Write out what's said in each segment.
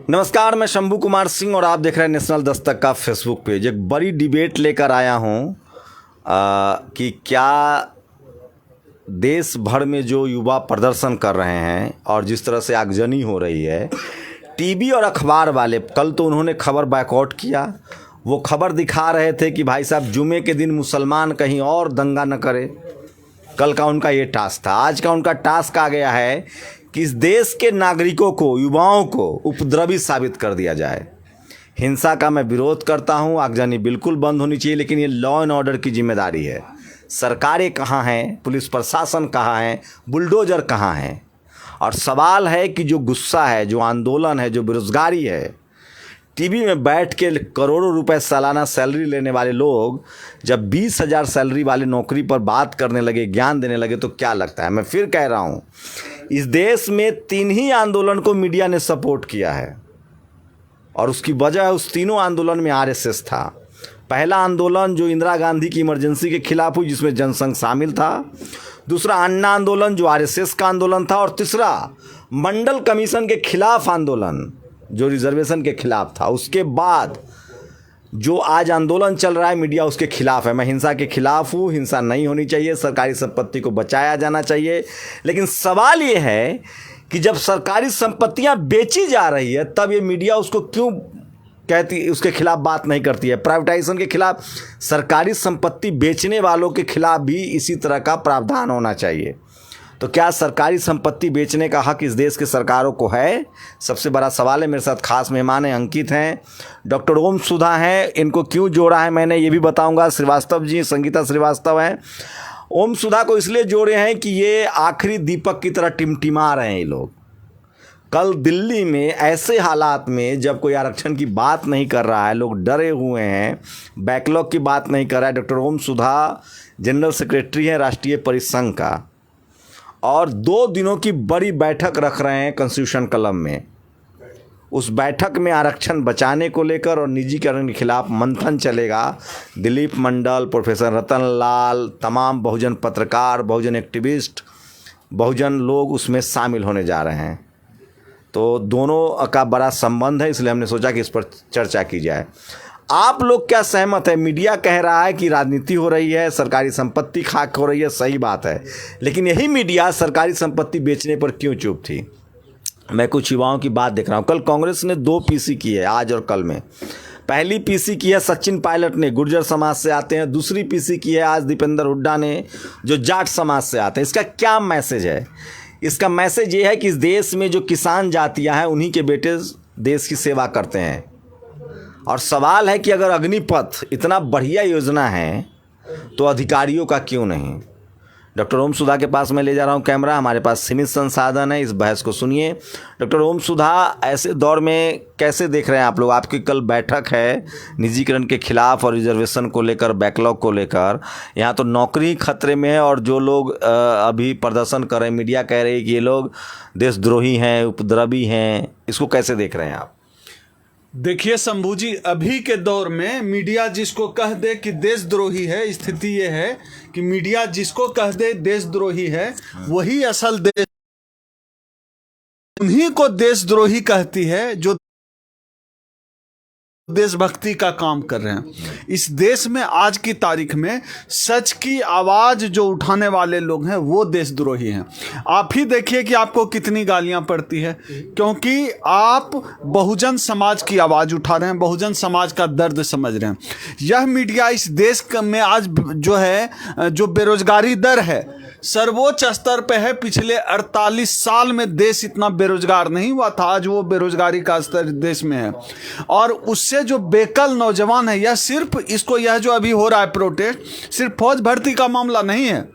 नमस्कार, मैं शंभू कुमार सिंह और आप देख रहे हैं नेशनल दस्तक का फेसबुक पेज। एक बड़ी डिबेट लेकर आया हूं कि क्या देश भर में जो युवा प्रदर्शन कर रहे हैं और जिस तरह से आगजनी हो रही है, टीवी और अखबार वाले, कल तो उन्होंने खबर बायकॉट किया। वो खबर दिखा रहे थे कि भाई साहब जुमे के दिन मुसलमान कहीं और दंगा न करे। कल का उनका ये टास्क था। आज का उनका टास्क आ गया है कि इस देश के नागरिकों को, युवाओं को उपद्रवी साबित कर दिया जाए। हिंसा का मैं विरोध करता हूँ, आगजनी बिल्कुल बंद होनी चाहिए, लेकिन ये लॉ एंड ऑर्डर की जिम्मेदारी है। सरकारें कहाँ हैं, पुलिस प्रशासन कहाँ है, बुलडोजर कहाँ हैं? और सवाल है कि जो गुस्सा है, जो आंदोलन है, जो बेरोजगारी है, टीवी में बैठ के करोड़ों रुपए सालाना सैलरी लेने वाले लोग जब 20,000 सैलरी वाले नौकरी पर बात करने लगे, ज्ञान देने लगे, तो क्या लगता है? मैं फिर कह रहा हूँ, इस देश में 3 ही आंदोलन को मीडिया ने सपोर्ट किया है और उसकी वजह उस तीनों आंदोलन में आरएसएस था। पहला आंदोलन जो इंदिरा गांधी की इमरजेंसी के खिलाफ हुई, जिसमें जनसंघ शामिल था। दूसरा अन्ना आंदोलन जो आरएसएस का आंदोलन था। और तीसरा मंडल कमीशन के खिलाफ आंदोलन जो रिजर्वेशन के खिलाफ था। उसके बाद जो आज आंदोलन चल रहा है, मीडिया उसके खिलाफ है। मैं हिंसा के खिलाफ हूँ, हिंसा नहीं होनी चाहिए, सरकारी संपत्ति को बचाया जाना चाहिए। लेकिन सवाल ये है कि जब सरकारी संपत्तियाँ बेची जा रही है, तब ये मीडिया उसको क्यों कहती, उसके खिलाफ बात नहीं करती है? प्राइवेटाइजेशन के खिलाफ, सरकारी संपत्ति बेचने वालों के खिलाफ भी इसी तरह का प्रावधान होना चाहिए। तो क्या सरकारी संपत्ति बेचने का हक इस देश की सरकारों को है? सबसे बड़ा सवाल है। मेरे साथ खास मेहमान हैं, अंकित हैं, डॉक्टर ओम सुधा हैं। इनको क्यों जोड़ा है मैंने ये भी बताऊंगा। श्रीवास्तव जी, संगीता श्रीवास्तव हैं। ओम सुधा को इसलिए जोड़े हैं कि ये आखिरी दीपक की तरह टिमटिमा रहे हैं ये लोग। कल दिल्ली में ऐसे हालात में जब कोई आरक्षण की बात नहीं कर रहा है, लोग डरे हुए हैं, बैकलॉग की बात नहीं कर रहा है। डॉक्टर ओम सुधा जनरल सेक्रेटरी हैं राष्ट्रीय परिसंघ का, और 2 दिनों की बड़ी बैठक रख रहे हैं कॉन्स्टिट्यूशन क्लब में। उस बैठक में आरक्षण बचाने को लेकर और निजीकरण के खिलाफ मंथन चलेगा। दिलीप मंडल, प्रोफेसर रतन लाल, तमाम बहुजन पत्रकार, बहुजन एक्टिविस्ट, बहुजन लोग उसमें शामिल होने जा रहे हैं। तो दोनों का बड़ा संबंध है, इसलिए हमने सोचा कि इस पर चर्चा की जाए। आप लोग क्या सहमत है? मीडिया कह रहा है कि राजनीति हो रही है, सरकारी संपत्ति खाक हो रही है, सही बात है, लेकिन यही मीडिया सरकारी संपत्ति बेचने पर क्यों चुप थी? मैं कुछ युवाओं की बात देख रहा हूँ। कल कांग्रेस ने 2 पीसी की है, आज और कल में। पहली पीसी की है सचिन पायलट ने, गुर्जर समाज से आते हैं। दूसरी पीसी की है आज दीपेंद्र हुड्डा ने, जो जाट समाज से आते हैं। इसका क्या मैसेज है? इसका मैसेज ये है कि इस देश में जो किसान जातियाँ हैं, उन्हीं के बेटे देश की सेवा करते हैं। और सवाल है कि अगर अग्निपथ इतना बढ़िया योजना है तो अधिकारियों का क्यों नहीं? डॉक्टर ओम सुधा के पास मैं ले जा रहा हूं कैमरा। हमारे पास सीमित संसाधन है, इस बहस को सुनिए। डॉक्टर ओम सुधा, ऐसे दौर में कैसे देख रहे हैं आप लोग? आपकी कल बैठक है निजीकरण के खिलाफ और रिजर्वेशन को लेकर, बैकलॉग को लेकर। यहाँ तो नौकरी खतरे में है और जो लोग अभी प्रदर्शन कर रहे हैं, मीडिया कह रही है कि ये लोग देशद्रोही हैं, उपद्रवी हैं। इसको कैसे देख रहे हैं आप? देखिए शंभू जी, अभी के दौर में मीडिया जिसको कह दे कि देशद्रोही है, स्थिति ये है कि मीडिया जिसको कह दे देशद्रोही है, वही असल देश, उन्हीं को देशद्रोही कहती है जो देशभक्ति का काम कर रहे हैं। इस देश में आज की तारीख में सच की आवाज जो उठाने वाले लोग हैं वो देशद्रोही हैं। आप ही देखिए कि आपको कितनी गालियां पड़ती है, क्योंकि आप बहुजन समाज की आवाज उठा रहे हैं, बहुजन समाज का दर्द समझ रहे हैं। यह मीडिया इस देश में आज जो है, जो बेरोजगारी दर है, सर्वोच्च स्तर पे है। पिछले 48 साल में देश इतना बेरोजगार नहीं हुआ था, आज वो बेरोजगारी का स्तर देश में है। और उससे जो बेकल नौजवान है, यह सिर्फ इसको, यह जो अभी हो रहा है प्रोटेस्ट, सिर्फ फौज भर्ती का मामला नहीं है,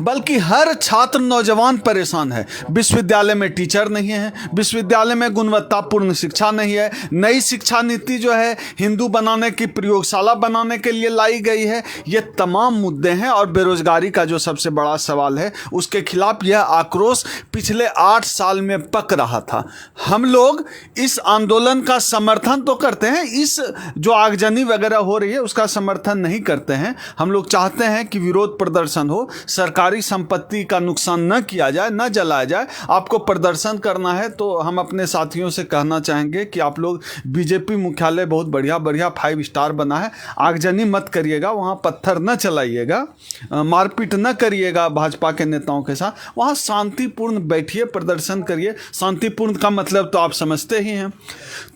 बल्कि हर छात्र नौजवान परेशान है। विश्वविद्यालय में टीचर नहीं है, विश्वविद्यालय में गुणवत्तापूर्ण शिक्षा नहीं है। नई शिक्षा नीति जो है हिंदू बनाने की, प्रयोगशाला बनाने के लिए लाई गई है। ये तमाम मुद्दे हैं और बेरोजगारी का जो सबसे बड़ा सवाल है, उसके खिलाफ यह आक्रोश पिछले 8 साल में पक रहा था। हम लोग इस आंदोलन का समर्थन तो करते हैं, इस जो आगजनी वगैरह हो रही है उसका समर्थन नहीं करते हैं। हम लोग चाहते हैं कि विरोध प्रदर्शन हो, सरकारी संपत्ति का नुकसान न किया जाए, न जलाया जाए। आपको प्रदर्शन करना है तो हम अपने साथियों से कहना चाहेंगे कि आप लोग बीजेपी मुख्यालय बहुत बढ़िया 5 स्टार बना है, आगजनी मत करिएगा, वहाँ पत्थर न चलाइएगा, मारपीट न करिएगा भाजपा के नेताओं के साथ, वहाँ शांतिपूर्ण बैठिए, प्रदर्शन करिए। शांतिपूर्ण का मतलब तो आप समझते ही हैं।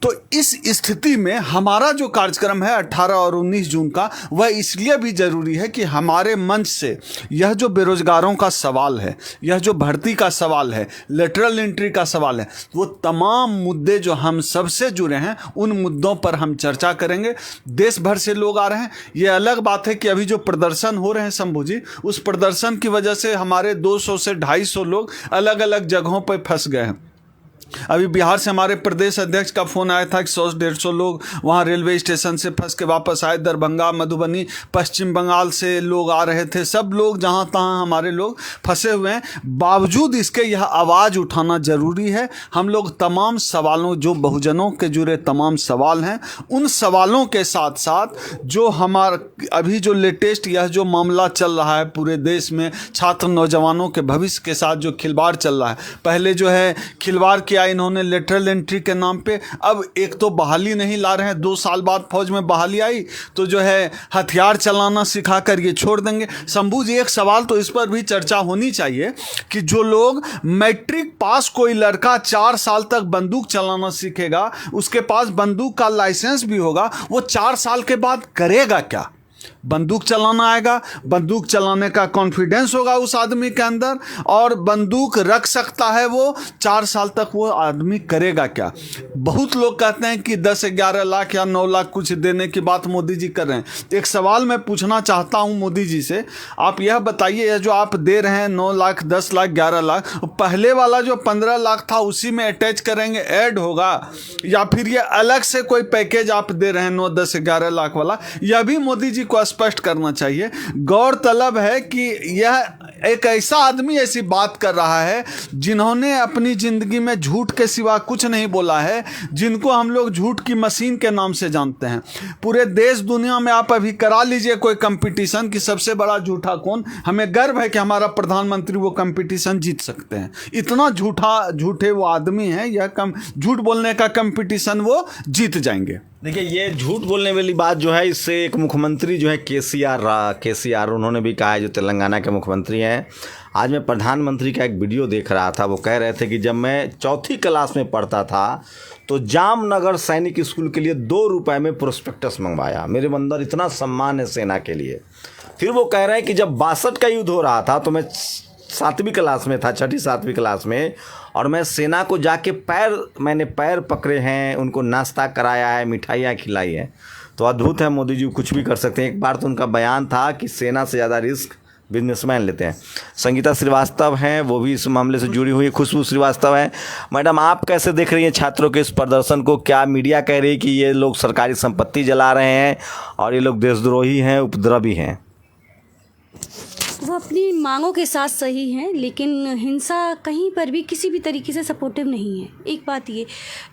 तो इस स्थिति में हमारा जो कार्यक्रम है 18 और 19 जून का, वह इसलिए भी जरूरी है कि हमारे मंच से यह जो बेरोजगारों का सवाल है, यह जो भर्ती का सवाल है, लेटरल एंट्री का सवाल है, वो तमाम मुद्दे जो हम सबसे जुड़े हैं, उन मुद्दों पर हम चर्चा करेंगे। देश भर से लोग आ रहे हैं। ये अलग बात है कि अभी जो प्रदर्शन हो रहे हैं शंभू जी, उस प्रदर्शन की वजह से हमारे 200 से 250 लोग अलग अलग जगहों पर फंस गए हैं। अभी बिहार से हमारे प्रदेश अध्यक्ष का फोन आया था कि 100-150 लोग वहाँ रेलवे स्टेशन से फंस के वापस आए। दरभंगा, मधुबनी, पश्चिम बंगाल से लोग आ रहे थे। सब लोग जहाँ तहाँ हमारे लोग फंसे हुए हैं। बावजूद इसके यह आवाज़ उठाना जरूरी है। हम लोग तमाम सवालों, जो बहुजनों के जुड़े तमाम सवाल हैं, उन सवालों के साथ साथ जो हमारा अभी जो लेटेस्ट यह जो मामला चल रहा है पूरे देश में, छात्र नौजवानों के भविष्य के साथ जो खिलवाड़ चल रहा है, पहले जो है खिलवाड़ किया इन्होंने लेटरल एंट्री के नाम पे, अब एक तो बहाली नहीं ला रहे हैं, 2 साल बाद फौज में बहाली आई तो जो है हथियार चलाना सिखा कर ये छोड़ देंगे। शंभू जी, एक सवाल तो इस पर भी चर्चा होनी चाहिए कि जो लोग मैट्रिक पास कोई लड़का 4 साल तक बंदूक चलाना सीखेगा, उसके पास बंदूक का लाइसेंस भी होगा, वो 4 साल के बाद करेगा क्या? बंदूक चलाना आएगा, बंदूक चलाने का कॉन्फिडेंस होगा उस आदमी के अंदर, और बंदूक रख सकता है वो, 4 साल तक वो आदमी करेगा क्या? बहुत लोग कहते हैं कि 10-11 लाख या 9 लाख कुछ देने की बात मोदी जी कर रहे हैं। एक सवाल मैं पूछना चाहता हूं मोदी जी से, आप यह बताइए, जो आप दे रहे हैं 9 लाख, 10 लाख, 11 लाख, पहले वाला जो 15 लाख था उसी में अटैच करेंगे, ऐड होगा, या फिर ये अलग से कोई पैकेज आप दे रहे हैं 9, 10, 11 लाख वाला? यह भी मोदी जी को स्पष्ट करना चाहिए। गौरतलब है कि यह एक ऐसा आदमी ऐसी बात कर रहा है जिन्होंने अपनी जिंदगी में झूठ के सिवा कुछ नहीं बोला है, जिनको हम लोग झूठ की मशीन के नाम से जानते हैं। पूरे देश दुनिया में आप अभी करा लीजिए कोई कंपटीशन कि सबसे बड़ा झूठा कौन। हमें गर्व है कि हमारा प्रधानमंत्री वो कंपटीशन जीत सकते हैं। इतना झूठे वो आदमी हैं, यह झूठ बोलने का कंपटीशन वो जीत जाएंगे। देखिए, ये झूठ बोलने वाली बात जो है, इससे एक मुख्यमंत्री जो है केसीआर उन्होंने भी कहा है, जो तेलंगाना के मुख्यमंत्री हैं। आज मैं प्रधानमंत्री का एक वीडियो देख रहा था, वो कह रहे थे कि जब मैं 4th क्लास में पढ़ता था तो जामनगर सैनिक स्कूल के लिए 2 रुपए में प्रोस्पेक्टस मंगवाया। मेरे अंदर इतना सम्मान है सेना के लिए। फिर वो कह रहे हैं कि जब 62 का युद्ध हो रहा था तो मैं 7वीं क्लास में था, 6ठी 7वीं क्लास में, और मैं सेना को जाके मैंने पैर पकड़े हैं, उनको नाश्ता कराया है, मिठाइयाँ खिलाई हैं। तो अद्भुत है, मोदी जी कुछ भी कर सकते हैं। एक बार तो उनका बयान था कि सेना से ज़्यादा रिस्क बिजनेसमैन लेते हैं। संगीता श्रीवास्तव हैं, वो भी इस मामले से जुड़ी हुई है। खुशबू श्रीवास्तव हैं। मैडम, आप कैसे देख रही हैं छात्रों के इस प्रदर्शन को? क्या मीडिया कह रही है कि ये लोग सरकारी संपत्ति जला रहे हैं और ये लोग देशद्रोही हैं, उपद्रवी हैं? वो अपनी मांगों के साथ सही हैं, लेकिन हिंसा कहीं पर भी किसी भी तरीके से सपोर्टिव नहीं है। एक बात ये।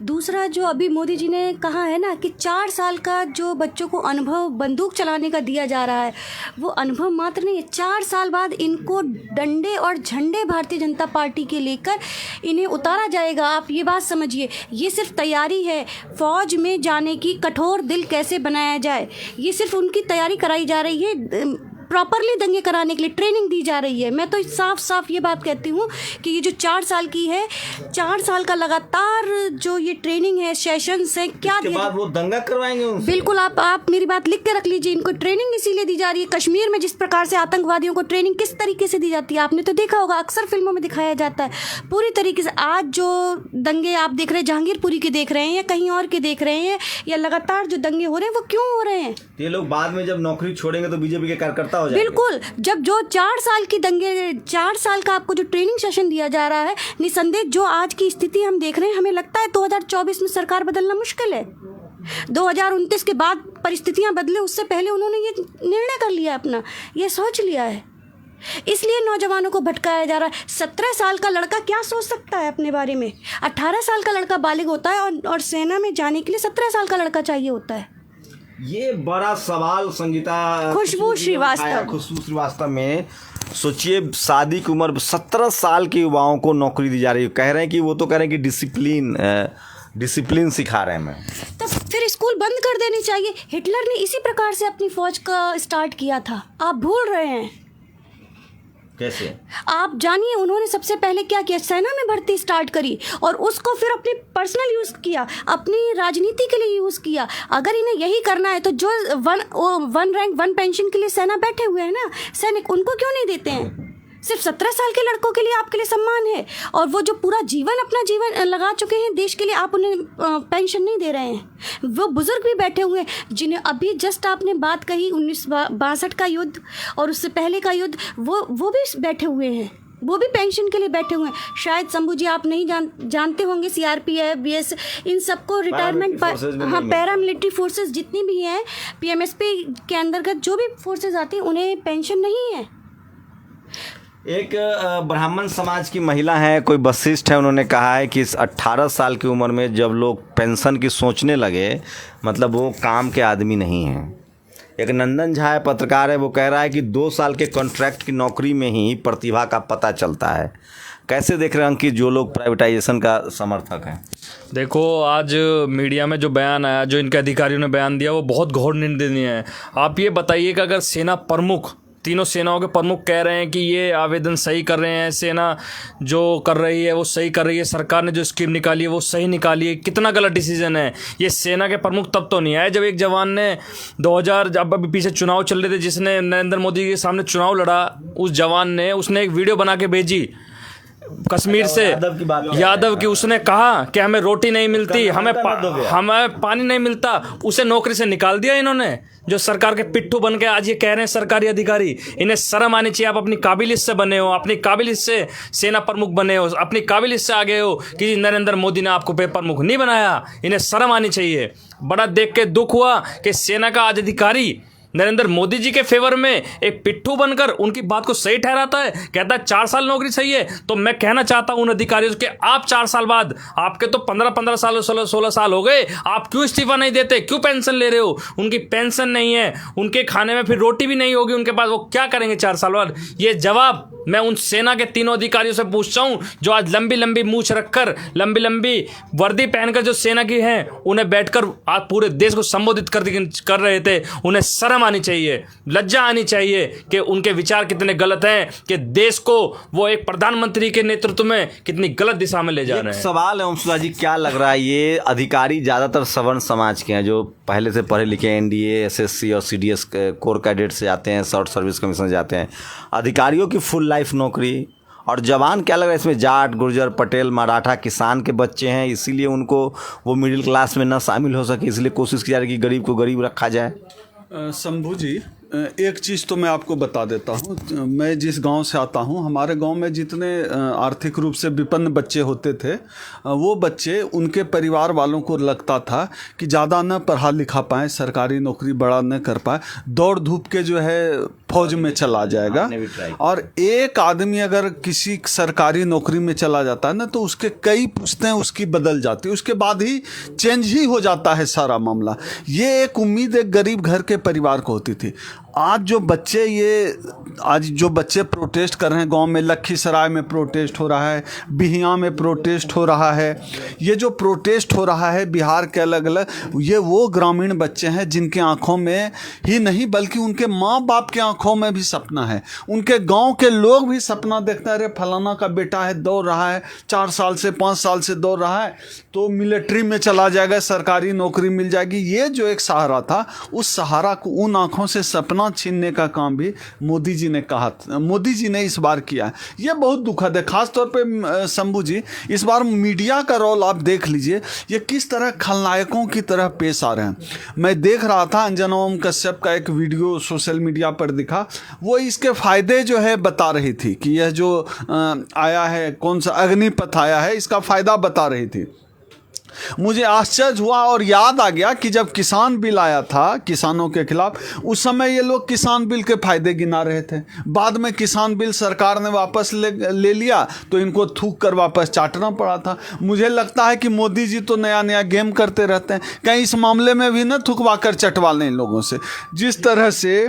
दूसरा, जो अभी मोदी जी ने कहा है ना कि 4 साल का जो बच्चों को अनुभव बंदूक चलाने का दिया जा रहा है, वो अनुभव मात्र नहीं है। 4 साल बाद इनको डंडे और झंडे भारतीय जनता पार्टी के लेकर इन्हें उतारा जाएगा। आप ये बात समझिए, ये सिर्फ तैयारी है फौज में जाने की, कठोर दिल कैसे बनाया जाए, ये सिर्फ उनकी तैयारी कराई जा रही है। प्रॉपरली दंगे कराने के लिए ट्रेनिंग दी जा रही है। मैं तो साफ साफ ये बात कहती हूँ कि ये जो 4 साल की है, 4 साल का लगातार जो ये ट्रेनिंग है, सेशंस है, क्या के बाद वो दंगा करवाएंगे उनसे? बिल्कुल, आप मेरी बात लिख के रख लीजिए। इनको ट्रेनिंग इसीलिए दी जा रही है। कश्मीर में जिस प्रकार से आतंकवादियों को ट्रेनिंग किस तरीके से दी जाती है, आपने तो देखा होगा, अक्सर फिल्मों में दिखाया जाता है पूरी तरीके से। आज जो दंगे आप देख रहे हैं, जहांगीरपुरी के देख रहे हैं या कहीं और के देख रहे हैं, या लगातार जो दंगे हो रहे हैं, वो क्यों हो रहे हैं? ये लोग बाद में जब नौकरी छोड़ेंगे तो बीजेपी के कार्यकर्ता हो जाएंगे। बिल्कुल, जब जो 4 साल की दंगे, 4 साल का आपको जो ट्रेनिंग सेशन दिया जा रहा है, निसंदेह जो आज की स्थिति हम देख रहे हैं, हमें लगता है 2024 में सरकार बदलना मुश्किल है। 2029 के बाद परिस्थितियां बदले, उससे पहले उन्होंने ये निर्णय कर लिया, अपना ये सोच लिया है। इसलिए नौजवानों को भटकाया जा रहा है। 17 साल का लड़का क्या सोच सकता है अपने बारे में? 18 साल का लड़का बालिग होता है और सेना में जाने के लिए 17 साल का लड़का चाहिए होता है। ये बड़ा सवाल संगीता खुशबू श्रीवास्तव में सोचिए शादी की उम्र 17 साल के युवाओं को नौकरी दी जा रही है। कह रहे हैं कि वो तो कह रहे हैं कि डिसिप्लिन सिखा रहे हैं। मैं तब फिर स्कूल बंद कर देनी चाहिए। हिटलर ने इसी प्रकार से अपनी फौज का स्टार्ट किया था, आप भूल रहे हैं। कैसे? आप जानिए उन्होंने सबसे पहले क्या किया, सेना में भर्ती स्टार्ट करी और उसको फिर अपनी पर्सनल यूज़ किया, अपनी राजनीति के लिए यूज़ किया। अगर इन्हें यही करना है तो जो वन रैंक वन पेंशन के लिए सेना बैठे हुए हैं ना सैनिक, उनको क्यों नहीं देते हैं? सिर्फ 17 साल के लड़कों के लिए आपके लिए सम्मान है, और वो जो पूरा जीवन अपना जीवन लगा चुके हैं देश के लिए, आप उन्हें पेंशन नहीं दे रहे हैं। वो बुजुर्ग भी बैठे हुए हैं जिन्हें अभी जस्ट आपने बात कही 1962 का युद्ध और उससे पहले का युद्ध, वो भी बैठे हुए हैं, वो भी पेंशन के लिए बैठे हुए हैं। शायद शंभू जी आप नहीं जानते होंगे, CRPF, BS इन सबको रिटायरमेंट पर, हाँ, पैरामिलिट्री फोर्सेस जितनी भी हैं PMSP के अंतर्गत जो भी फोर्सेस आती हैं उन्हें पेंशन नहीं है। एक ब्राह्मण समाज की महिला है, कोई वशिष्ठ है, उन्होंने कहा है कि इस 18 साल की उम्र में जब लोग पेंशन की सोचने लगे, मतलब वो काम के आदमी नहीं हैं। एक नंदन झा है, पत्रकार है, वो कह रहा है कि 2 साल के कॉन्ट्रैक्ट की नौकरी में ही प्रतिभा का पता चलता है। कैसे देख रहे हैं कि जो लोग प्राइवेटाइजेशन का समर्थक हैं? देखो, आज मीडिया में जो बयान आया, जो इनके अधिकारियों ने बयान दिया, वो बहुत घोर निंदनीय है। आप ये बताइए कि अगर सेना प्रमुख, तीनों सेनाओं के प्रमुख कह रहे हैं कि ये आवेदन सही कर रहे हैं, सेना जो कर रही है वो सही कर रही है, सरकार ने जो स्कीम निकाली है वो सही निकाली है, कितना गलत डिसीजन है ये। सेना के प्रमुख तब तो नहीं आए जब एक जवान ने 2000 जब अभी पीछे चुनाव चल रहे थे, जिसने नरेंद्र मोदी के सामने चुनाव लड़ा, उस जवान ने उसने एक वीडियो बना के भेजी कश्मीर से, यादव की। उसने कहा कि हमें रोटी नहीं मिलती, हमें पानी नहीं मिलता, उसे नौकरी से निकाल दिया इन्होंने। जो सरकार के पिट्ठू बन के आज ये कह रहे हैं सरकारी अधिकारी, इन्हें शर्म आनी चाहिए। आप अपनी काबिलियत से बने हो, अपनी काबिलियत से सेना प्रमुख बने हो, अपनी काबिलियत से आगे हो कि नरेंद्र मोदी ने आपको प्रमुख नहीं बनाया। इन्हें शर्म आनी चाहिए। बड़ा देख के दुख हुआ कि सेना का आज अधिकारी नरेंद्र मोदी जी के फेवर में एक पिट्ठू बनकर उनकी बात को सही ठहराता है, कहता है 4 साल नौकरी सही है। तो मैं कहना चाहता हूं उन अधिकारियों के, आप 4 साल बाद, आपके तो 15 साल 16 साल हो गए, आप क्यों इस्तीफा नहीं देते, क्यों पेंशन ले रहे हो? उनकी पेंशन नहीं है, उनके खाने में फिर रोटी भी नहीं होगी उनके पास, वो क्या करेंगे 4 साल बाद? ये जवाब मैं उन सेना के तीनों अधिकारियों से पूछता हूं जो आज लंबी लंबी मूछ रखकर, लंबी लंबी वर्दी पहनकर जो सेना की हैं, उन्हें बैठकर आज पूरे देश को संबोधित कर रहे थे। उन्हें शर्म आनी चाहिए, लज्जा आनी चाहिए कि उनके विचार कितने गलत हैं, कि देश को वो एक प्रधानमंत्री के नेतृत्व में कितनी गलत दिशा में ले जा रहे हैं। सवाल है ओमसुधा जी, क्या लग रहा है ये अधिकारी ज़्यादातर सवर्ण समाज के हैं, जो पहले से पढ़े लिखे NDA, SSC और CDS कोर कैडेट से आते हैं, शॉर्ट सर्विस कमीशन से आते हैं, अधिकारियों की फुल लाइफ नौकरी, और जवान क्या लग रहा है इसमें जाट, गुर्जर, पटेल, मराठा, किसान के बच्चे हैं, इसीलिए उनको वो मिडिल क्लास में ना शामिल हो सके, इसलिए कोशिश की जा रही है कि गरीब को गरीब रखा जाए। शंभू जी, एक चीज़ तो मैं आपको बता देता हूँ। मैं जिस गांव से आता हूँ, हमारे गांव में जितने आर्थिक रूप से विपन्न बच्चे होते थे, वो बच्चे, उनके परिवार वालों को लगता था कि ज़्यादा न पढ़ा लिखा पाएँ, सरकारी नौकरी बड़ा न कर पाए, दौड़ धूप के जो है फौज में चला जाएगा। और एक आदमी अगर किसी सरकारी नौकरी में चला जाता है ना, तो उसके कई पुश्तें उसकी बदल जाती है, उसके बाद ही चेंज ही हो जाता है सारा मामला। ये एक उम्मीद एक गरीब घर के परिवार को होती थी। आज जो बच्चे प्रोटेस्ट कर रहे हैं, गांव में लखीसराय में प्रोटेस्ट हो रहा है, बिहियां में प्रोटेस्ट हो रहा है, ये जो प्रोटेस्ट हो रहा है बिहार के अलग अलग, ये वो ग्रामीण बच्चे हैं जिनके आंखों में ही नहीं बल्कि उनके माँ बाप के आंखों में भी सपना है। उनके गांव के लोग भी सपना देखते हैं, अरे फलाना का बेटा है, दौड़ रहा है, 4 साल से 5 साल से दौड़ रहा है, तो मिलिट्री में चला जाएगा, सरकारी नौकरी मिल जाएगी। ये जो एक सहारा था, उस सहारा को, उन आंखों से सपना छीनने का काम भी मोदी जी ने कहा, मोदी जी ने इस बार किया है। ये बहुत दुखद है। खास तौर पे शंभू जी, इस बार मीडिया का रोल आप देख लीजिए, ये किस तरह खलनायकों की तरह पेश आ रहे हैं। मैं देख रहा था, अंजना ओम कश्यप का एक वीडियो सोशल मीडिया पर दिखा, वो इसके फायदे जो है बता रही थी कि यह जो आया है, कौन सा अग्निपथ आया है, इसका फायदा बता रही थी। मुझे आश्चर्य हुआ और याद आ गया कि जब किसान बिल आया था किसानों के खिलाफ, उस समय ये लोग किसान बिल के फायदे गिना रहे थे। बाद में किसान बिल सरकार ने वापस ले लिया तो इनको थूक कर वापस चाटना पड़ा था। मुझे लगता है कि मोदी जी तो नया नया गेम करते रहते हैं, कहीं इस मामले में भी ना थुकवा कर चटवा लें इन लोगों से। जिस तरह से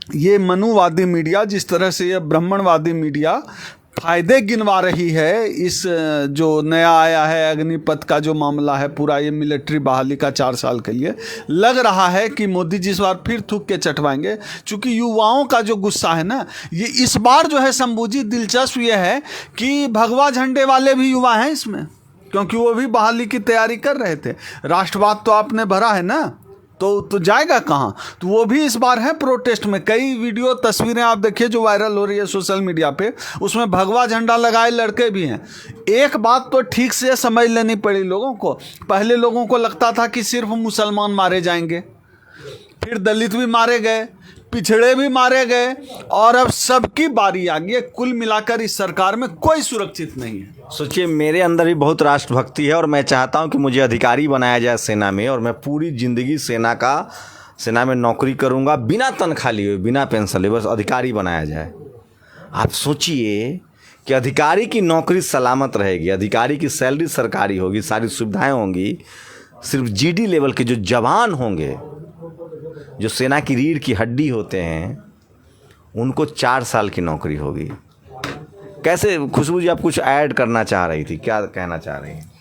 ये मनुवादी मीडिया, जिस तरह से ये ब्राह्मणवादी मीडिया फायदे गिनवा रही है, इस जो नया आया है अग्निपथ का जो मामला है पूरा, ये मिलिट्री बहाली का 4 साल के लिए, लग रहा है कि मोदी जी इस बार फिर थूक के चटवाएंगे। चूंकि युवाओं का जो गुस्सा है ना, ये इस बार जो है शंभू जी, दिलचस्प ये है कि भगवा झंडे वाले भी युवा हैं इसमें, क्योंकि वो भी बहाली की तैयारी कर रहे थे। राष्ट्रवाद तो आपने भरा है ना, तो जाएगा कहाँ? तो वो भी इस बार है प्रोटेस्ट में। कई वीडियो तस्वीरें आप देखिए जो वायरल हो रही है सोशल मीडिया पे, उसमें भगवा झंडा लगाए लड़के भी हैं। एक बात तो ठीक से समझ लेनी पड़ी लोगों को। पहले लोगों को लगता था कि सिर्फ मुसलमान मारे जाएंगे, फिर दलित भी मारे गए, पिछड़े भी मारे गए, और अब सबकी बारी आ गई है। कुल मिलाकर इस सरकार में कोई सुरक्षित नहीं है। सोचिए, मेरे अंदर भी बहुत राष्ट्रभक्ति है और मैं चाहता हूं कि मुझे अधिकारी बनाया जाए सेना में, और मैं पूरी ज़िंदगी सेना में नौकरी करूंगा, बिना तनख्वाह लिए, बिना पेंशन लिए, बस अधिकारी बनाया जाए। आप सोचिए कि अधिकारी की नौकरी सलामत रहेगी, अधिकारी की सैलरी सरकारी होगी, सारी सुविधाएं होंगी, सिर्फ जीडी लेवल के जो जवान होंगे, जो सेना की रीढ़ की हड्डी होते हैं, उनको 4 साल की नौकरी होगी। कैसे खुशबू जी, आप कुछ ऐड करना चाह रही थी, क्या कहना चाह रही हैं?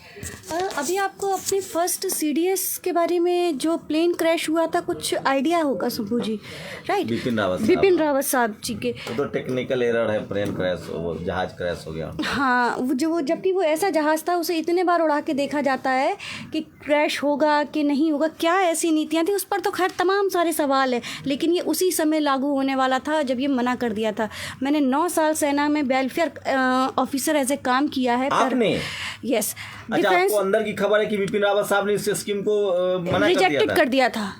अभी आपको अपने फर्स्ट सीडीएस के बारे में, जो प्लेन क्रैश हुआ था, कुछ आइडिया होगा शंभू जी, राइट? बिपिन रावत साहब जी के। वो तो टेक्निकल एरर है, प्लेन क्रैश, वो जहाज क्रैश हो गया। हाँ, जबकि वो ऐसा जहाज़ था, उसे इतने बार उड़ा के देखा जाता है कि क्रैश होगा कि नहीं होगा, क्या ऐसी नीतियाँ थी, उस पर तो खैर तमाम सारे सवाल हैं, लेकिन ये उसी समय लागू होने वाला था जब ये मना कर दिया था। मैंने 9 साल सेना में वेलफेयर ऑफिसर एज ए काम किया है। आपने? यस। अच्छा, आपको अंदर की खबर है कि बिपिन रावत साहब ने इस स्कीम को मना रिजेक्टेड कर दिया था।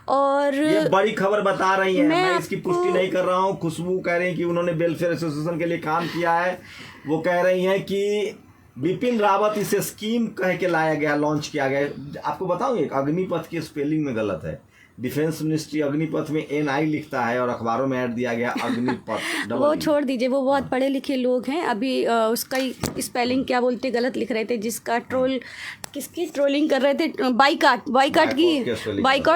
और ये बड़ी खबर बता रही है, मैं इसकी पुष्टि नहीं कर रहा हूँ। खुशबू कह रही हैं कि उन्होंने वेलफेयर एसोसिएशन के लिए काम किया है। वो कह रही हैं कि बिपिन रावत इस स्कीम कह के लाया गया, लॉन्च किया गया। आपको बताऊँ, एक अग्निपथ की स्पेलिंग में गलत है। डिफेंस मिनिस्ट्री अग्निपथ में NI लिखता है और अखबारों में ऐड दिया गया अग्निपथ। वो छोड़ दीजिए, वो बहुत पढ़े लिखे लोग हैं। अभी उसका ही स्पेलिंग क्या बोलते गलत लिख रहे थे, जिसका किसकी ट्रोलिंग कर रहे थे, बाइकॉट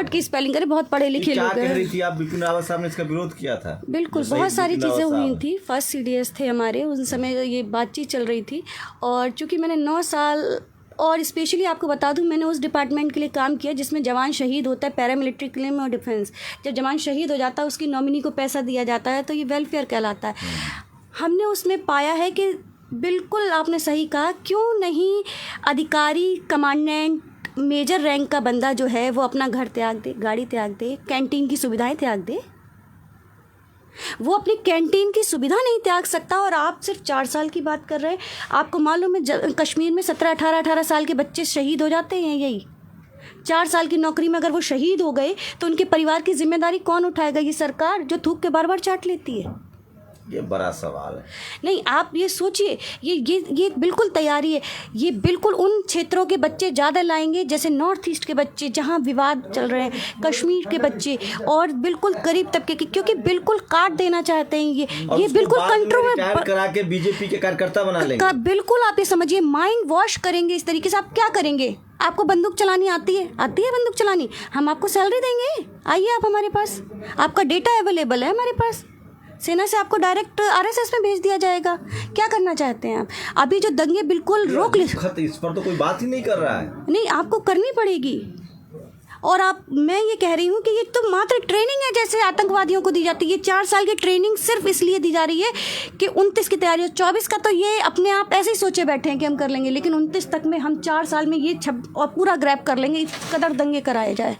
की स्पेलिंग करे, बहुत पढ़े लिखे लोग हैं। क्या कह रही थी आप? बिपिन रावत साहब ने इसका विरोध किया था। बिल्कुल, बहुत सारी चीज़ें हुई थी। फर्स्ट सीडीएस थे हमारे, उन समय ये बातचीत चल रही थी। और चूँकि मैंने 9 साल, और स्पेशली आपको बता दूं, मैंने उस डिपार्टमेंट के लिए काम किया जिसमें जवान शहीद होता है, पैरामिलिट्री क्लेम और डिफेंस। जब जवान शहीद हो जाता है, उसकी नॉमिनी को पैसा दिया जाता है, तो ये वेलफेयर कहलाता है। हमने उसमें पाया है कि बिल्कुल आपने सही कहा, क्यों नहीं अधिकारी, कमांडेंट, मेजर रैंक का बंदा जो है वो अपना घर त्याग दे, गाड़ी त्याग दे, कैंटीन की सुविधाएँ त्याग दे। वो अपनी कैंटीन की सुविधा नहीं त्याग सकता, और आप सिर्फ 4 साल की बात कर रहे हैं। आपको मालूम है कश्मीर में 17-18 साल के बच्चे शहीद हो जाते हैं। यही 4 साल की नौकरी में अगर वो शहीद हो गए तो उनके परिवार की जिम्मेदारी कौन उठाएगा? ये सरकार जो थूक के बार बार चाट लेती है। ये बड़ा सवाल है। नहीं, आप ये सोचिए, ये बिल्कुल तैयारी है। ये बिल्कुल उन क्षेत्रों के बच्चे ज़्यादा लाएंगे जैसे नॉर्थ ईस्ट के बच्चे, जहाँ विवाद चल रहे हैं, कश्मीर के बच्चे, और बिल्कुल गरीब तबके के, क्योंकि बिल्कुल काट देना चाहते हैं ये बिल्कुल कंट्रोल करा के बीजेपी के कार्यकर्ता बना लेंगे। बिल्कुल, आप ये समझिए, माइंड वॉश करेंगे इस तरीके से। आप क्या करेंगे? आपको बंदूक चलानी आती है बंदूक चलानी? हम आपको सैलरी देंगे, आइए आप हमारे पास, आपका डेटा अवेलेबल है हमारे पास, सेना से आपको डायरेक्ट RSS में भेज दिया जाएगा। क्या करना चाहते हैं आप? अभी जो दंगे बिल्कुल रोक ले, इस पर तो कोई बात ही नहीं कर रहा है। नहीं, आपको करनी पड़ेगी। और मैं ये कह रही हूँ कि ये तो मात्र ट्रेनिंग है जैसे आतंकवादियों को दी जाती है। ये 4 साल की ट्रेनिंग सिर्फ इसलिए दी जा रही है कि 29 की तैयारी हो। 24 का तो ये अपने आप ऐसे ही सोचे बैठे हैं कि हम कर लेंगे, लेकिन 29 तक में हम 4 साल में ये और पूरा ग्रैब कर लेंगे। इस कदर दंगे कराए जाए,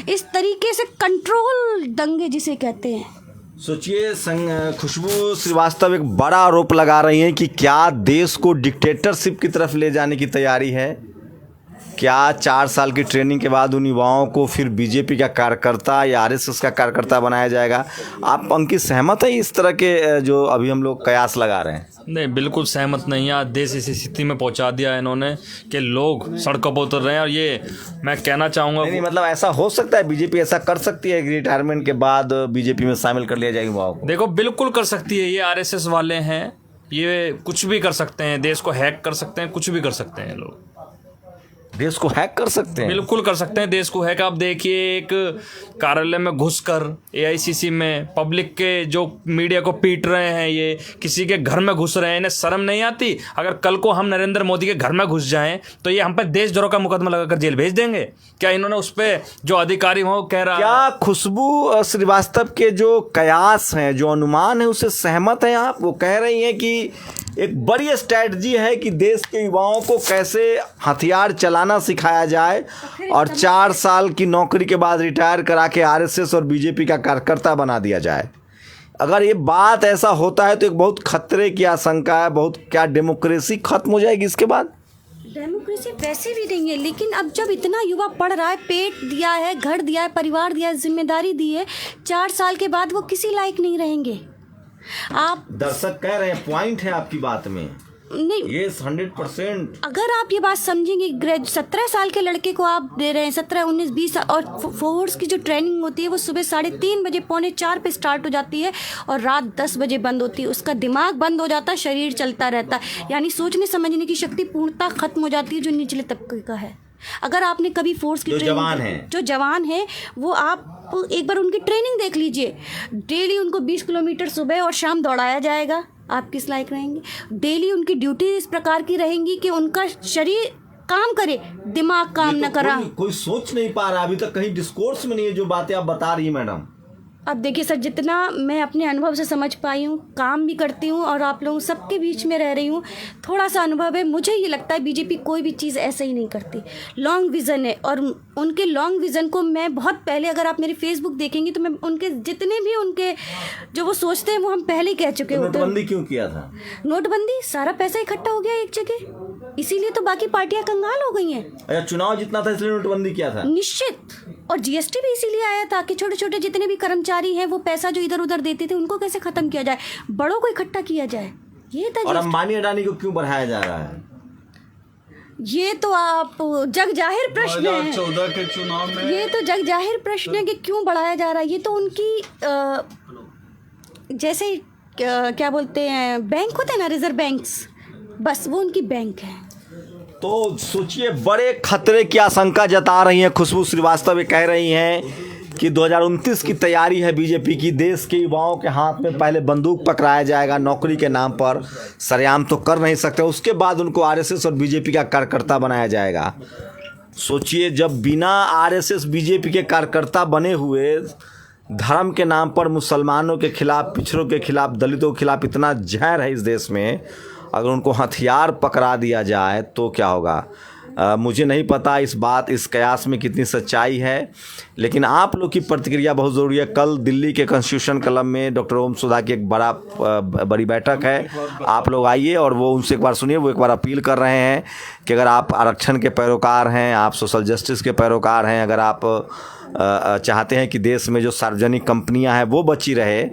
इस तरीके से कंट्रोल दंगे जिसे कहते हैं। सोचिए, खुशबू श्रीवास्तव एक बड़ा आरोप लगा रही हैं कि क्या देश को डिक्टेटरशिप की तरफ ले जाने की तैयारी है। क्या 4 साल की ट्रेनिंग के बाद उन युवाओं को फिर बीजेपी का कार्यकर्ता या RSS का कार्यकर्ता बनाया जाएगा? आप अंकित सहमत है इस तरह के जो अभी हम लोग कयास लगा रहे हैं? नहीं, बिल्कुल सहमत नहीं है। आज देश इस स्थिति में पहुंचा दिया है इन्होंने कि लोग सड़कों पर उतर रहे हैं। और ये मैं कहना चाहूँगा, नहीं, मतलब ऐसा हो सकता है, बीजेपी ऐसा कर सकती है कि रिटायरमेंट के बाद बीजेपी में शामिल कर लिया जाएगा युवाओं को? देखो, बिल्कुल कर सकती है। ये RSS वाले हैं, ये कुछ भी कर सकते हैं, देश को हैक कर सकते हैं, कुछ भी कर सकते हैं लोग। देश को हैक कर सकते हैं। बिल्कुल कर सकते हैं देश को हैक। आप देखिए, एक कार्यालय में घुसकर एआईसीसी में पब्लिक के जो मीडिया को पीट रहे हैं, ये किसी के घर में घुस रहे हैं, इन्हें शर्म नहीं आती? अगर कल को हम नरेंद्र मोदी के घर में घुस जाएं तो ये हम पर देशद्रोह का मुकदमा लगाकर जेल भेज देंगे क्या? इन्होंने उस पर जो अधिकारी हो कह रहा क्या खुशबू श्रीवास्तव के जो कयास हैं, जो अनुमान है, उससे सहमत हैं आप? वो कह रही हैं कि एक बड़ी स्ट्रैटेजी है कि देश के युवाओं को कैसे हथियार चलाना सिखाया जाए और 4 साल की नौकरी के बाद रिटायर करा के आरएसएस और बीजेपी का कार्यकर्ता बना दिया जाए। अगर ये बात ऐसा होता है तो एक बहुत खतरे की आशंका है। बहुत, क्या डेमोक्रेसी खत्म हो जाएगी इसके बाद? डेमोक्रेसी वैसे भी नहीं है, लेकिन अब जब इतना युवा पढ़ रहा है, पेट दिया है, घर दिया है, परिवार दिया है, जिम्मेदारी दी है, 4 साल के बाद वो किसी लायक नहीं रहेंगे। आप दर्शक कह रहे हैं, पॉइंट है आपकी बात में, नहीं, ये 100%। अगर आप ये बात समझेंगे, 17 साल के लड़के को आप दे रहे हैं, 17, 19, 20, और फोर्स की जो ट्रेनिंग होती है वो सुबह 3:30 बजे, 3:45 पे स्टार्ट हो जाती है और रात 10 बजे बंद होती है। उसका दिमाग बंद हो जाता है, शरीर चलता रहता है, यानी सोचने समझने की शक्ति पूर्णतः खत्म हो जाती है, जो निचले तबके का है। अगर आपने कभी फोर्स की जो जवान है वो आप एक बार उनकी ट्रेनिंग देख लीजिए। डेली उनको 20 किलोमीटर सुबह और शाम दौड़ाया जाएगा, आप किस लायक रहेंगे? डेली उनकी ड्यूटी इस प्रकार की रहेंगी कि उनका शरीर काम करे, दिमाग काम न करा। कोई सोच नहीं पा रहा अभी तक, कहीं डिस्कोर्स में नहीं है जो बातें आप बता रही हैं मैडम। अब देखिए सर, जितना मैं अपने अनुभव से समझ पाई हूँ, काम भी करती हूँ और आप लोगों सबके बीच में रह रही हूँ, थोड़ा सा अनुभव है। मुझे ये लगता है बीजेपी कोई भी चीज़ ऐसे ही नहीं करती। लॉन्ग विज़न है और उनके लॉन्ग विज़न को मैं बहुत पहले, अगर आप मेरी फेसबुक देखेंगी तो मैं उनके जितने भी उनके जो वो सोचते हैं वो हम पहले ही कह चुके होते हैं। नोटबंदी क्यों किया था? नोटबंदी, सारा पैसा इकट्ठा हो गया एक जगह, इसीलिए तो बाकी पार्टियां कंगाल हो गई हैं। अच्छा, चुनाव जितना था इसलिए नोटबंदी किया था? निश्चित। और जीएसटी भी इसीलिए आया था कि छोटे छोटे जितने भी कर्मचारी हैं वो पैसा जो इधर उधर देते थे उनको कैसे खत्म किया जाए, बड़ों को इकट्ठा किया जाए, ये था। और अंबानी अडानी को क्यों बढ़ाया जा रहा है? ये तो आप जग जाहिर प्रश्न है। 2014 के चुनाव में ये तो जग जाहिर प्रश्न है कि क्यों बढ़ाया जा रहा है। ये तो उनकी जैसे क्या बोलते हैं, बैंक होते हैं ना, रिजर्व बैंक्स, बस वो उनकी बैंक है। तो सोचिए, बड़े खतरे की आशंका जता रही हैं खुशबू श्रीवास्तव। ये कह रही हैं कि 2029 की तैयारी है बीजेपी की। देश के युवाओं के हाथ में पहले बंदूक पकड़ाया जाएगा नौकरी के नाम पर, सरेआम तो कर नहीं सकते, उसके बाद उनको आरएसएस और बीजेपी का कार्यकर्ता बनाया जाएगा। सोचिए, जब बिना आरएसएस बीजेपी के कार्यकर्ता बने हुए धर्म के नाम पर मुसलमानों के खिलाफ, पिछड़ों के खिलाफ, दलितों के खिलाफ इतना जहर है इस देश में, अगर उनको हथियार पकड़ा दिया जाए तो क्या होगा? मुझे नहीं पता इस कयास में कितनी सच्चाई है, लेकिन आप लोग की प्रतिक्रिया बहुत ज़रूरी है। कल दिल्ली के कॉन्स्टिट्यूशन क्लब में डॉक्टर ओम सुधा की एक बड़ी बैठक है, आप लोग आइए और वो उनसे एक बार सुनिए। वो एक बार अपील कर रहे हैं कि अगर आप आरक्षण के पैरोकार हैं, आप सोशल जस्टिस के पैरोकार हैं, अगर आप चाहते हैं कि देश में जो सार्वजनिक कंपनियां हैं वो बची रहे,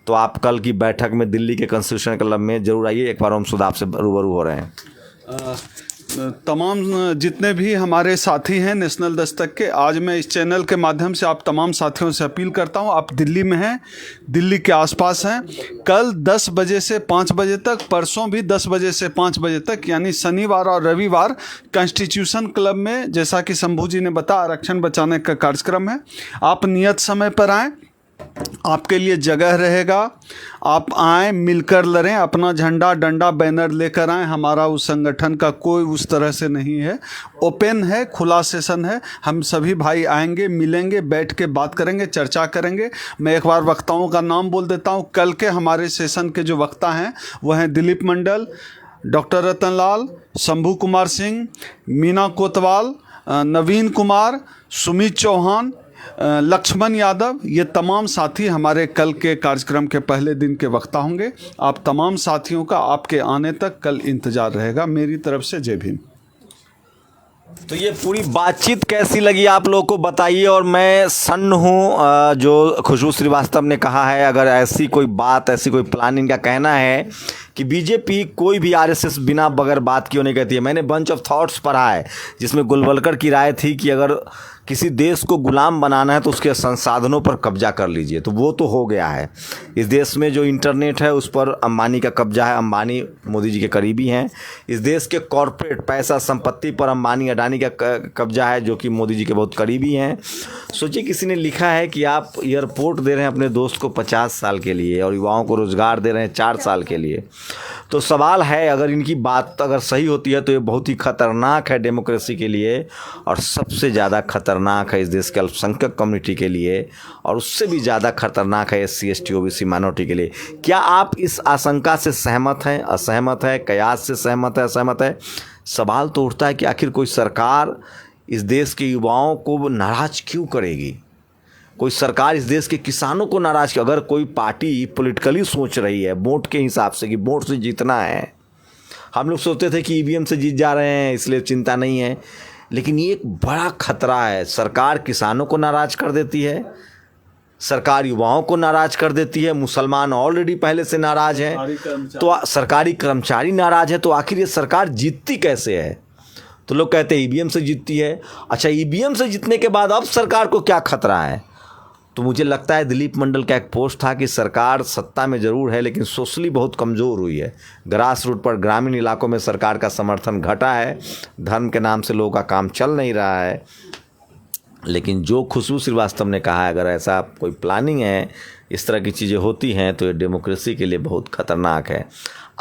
तो आप कल की बैठक में दिल्ली के कॉन्स्टिट्यूशन क्लब में जरूर आइए। एक बार ओम सुधा आपसे रूबरू हो रहे हैं। तमाम जितने भी हमारे साथी हैं नेशनल दस्तक के, आज मैं इस चैनल के माध्यम से आप तमाम साथियों से अपील करता हूं, आप दिल्ली में हैं, दिल्ली के आसपास हैं, कल 10 बजे से 5 बजे तक, परसों भी 10 बजे से 5 बजे तक, यानी शनिवार और रविवार कॉन्स्टिट्यूशन क्लब में, जैसा कि शंभू जी ने बताया, आरक्षण बचाने का कार्यक्रम है। आप नियत समय पर आएँ, आपके लिए जगह रहेगा, आप आएँ, मिलकर लड़ें, अपना झंडा डंडा बैनर लेकर आएँ। हमारा उस संगठन का कोई उस तरह से नहीं है, ओपन है, खुला सेशन है। हम सभी भाई आएंगे, मिलेंगे, बैठ के बात करेंगे, चर्चा करेंगे। मैं एक बार वक्ताओं का नाम बोल देता हूँ। कल के हमारे सेशन के जो वक्ता हैं वो हैं दिलीप मंडल, डॉक्टर रतन लाल, शंभू कुमार सिंह, मीना कोतवाल, नवीन कुमार, सुमित चौहान, लक्ष्मण यादव। ये तमाम साथी हमारे कल के कार्यक्रम के पहले दिन के वक्ता होंगे। आप तमाम साथियों का आपके आने तक कल इंतजार रहेगा। मेरी तरफ से जय भीम। तो ये पूरी बातचीत कैसी लगी आप लोगों को बताइए। और मैं सन्न हूँ जो खुशबू श्रीवास्तव ने कहा है, अगर ऐसी कोई बात, ऐसी कोई प्लान, इनका कहना है कि बीजेपी कोई भी आरएसएस बिना बगैर बात क्यों नहीं कहती है। मैंने बंच ऑफ थॉट्स पढ़ा है जिसमें गुलवलकर की राय थी कि अगर किसी देश को गुलाम बनाना है तो उसके संसाधनों पर कब्जा कर लीजिए, तो वो तो हो गया है। इस देश में जो इंटरनेट है उस पर अंबानी का कब्जा है, अंबानी मोदी जी के करीबी हैं। इस देश के कॉरपोरेट पैसा संपत्ति पर अंबानी अडानी का कब्जा है, जो कि मोदी जी के बहुत करीबी हैं। सोचिए किसी ने लिखा है कि आप एयरपोर्ट दे रहे हैं अपने दोस्त को 50 साल के लिए और युवाओं को रोज़गार दे रहे हैं 4 साल के लिए। तो सवाल है, अगर इनकी बात अगर सही होती है तो ये बहुत ही खतरनाक है डेमोक्रेसी के लिए, और सबसे ज़्यादा खतरनाक है इस देश के अल्पसंख्यक कम्युनिटी के लिए, और उससे भी ज़्यादा खतरनाक है SC ST OBC माइनॉरिटी के लिए। क्या आप इस आशंका से सहमत हैं, असहमत है, कयास से सहमत है, असहमत है? सवाल तो उठता है कि आखिर कोई सरकार इस देश के युवाओं को नाराज़ क्यों करेगी? कोई सरकार इस देश के किसानों को नाराज़ क्यों? अगर कोई पार्टी पॉलिटिकली सोच रही है वोट के हिसाब से कि वोट से जीतना है, हम लोग सोचते थे कि EVM से जीत जा रहे हैं इसलिए चिंता नहीं है, लेकिन ये एक बड़ा खतरा है। सरकार किसानों को नाराज़ कर देती है, सरकार युवाओं को नाराज़ कर देती है, मुसलमान ऑलरेडी पहले से नाराज़ हैं, तो सरकारी कर्मचारी नाराज़ है, तो आखिर ये सरकार जीतती कैसे है? तो लोग कहते हैं EVM से जीतती है। अच्छा, EVM से जीतने के बाद अब सरकार को क्या खतरा है? तो मुझे लगता है दिलीप मंडल का एक पोस्ट था कि सरकार सत्ता में ज़रूर है लेकिन सोशली बहुत कमज़ोर हुई है। ग्रास रूट पर ग्रामीण इलाकों में सरकार का समर्थन घटा है, धर्म के नाम से लोगों का काम चल नहीं रहा है। लेकिन जो खुशबू श्रीवास्तव ने कहा है, अगर ऐसा कोई प्लानिंग है, इस तरह की चीज़ें होती हैं तो ये डेमोक्रेसी के लिए बहुत ख़तरनाक है।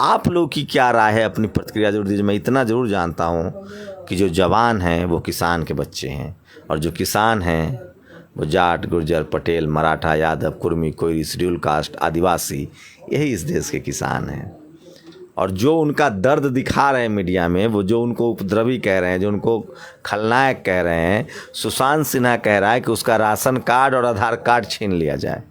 आप लोग की क्या राय है? अपनी प्रतिक्रिया जरूर दीजिए। मैं इतना ज़रूर जानता हूँ कि जो जवान हैं वो किसान के बच्चे हैं, और जो किसान हैं वो जाट, गुर्जर, पटेल, मराठा, यादव, कुर्मी, कोई शेड्यूल कास्ट, आदिवासी, यही इस देश के किसान हैं। और जो उनका दर्द दिखा रहे हैं मीडिया में, वो जो उनको उपद्रवी कह रहे हैं, जो उनको खलनायक कह रहे हैं, सुशांत सिन्हा कह रहा है कि उसका राशन कार्ड और आधार कार्ड छीन लिया जाए।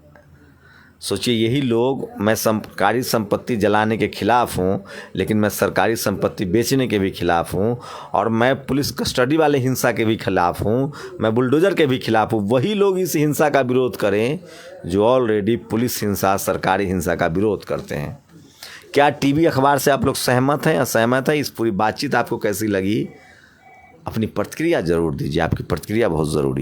सोचिए, यही लोग, मैं सरकारी संपत्ति जलाने के खिलाफ़ हूँ लेकिन मैं सरकारी संपत्ति बेचने के भी खिलाफ़ हूँ, और मैं पुलिस कस्टडी वाले हिंसा के भी खिलाफ़ हूँ, मैं बुलडोज़र के भी खिलाफ़ हूँ। वही लोग इस हिंसा का विरोध करें जो ऑलरेडी पुलिस हिंसा, सरकारी हिंसा का विरोध करते हैं। क्या टीवी अखबार से आप लोग सहमत हैं, असहमत हैं? इस पूरी बातचीत आपको कैसी लगी? अपनी प्रतिक्रिया ज़रूर दीजिए, आपकी प्रतिक्रिया बहुत ज़रूरी है।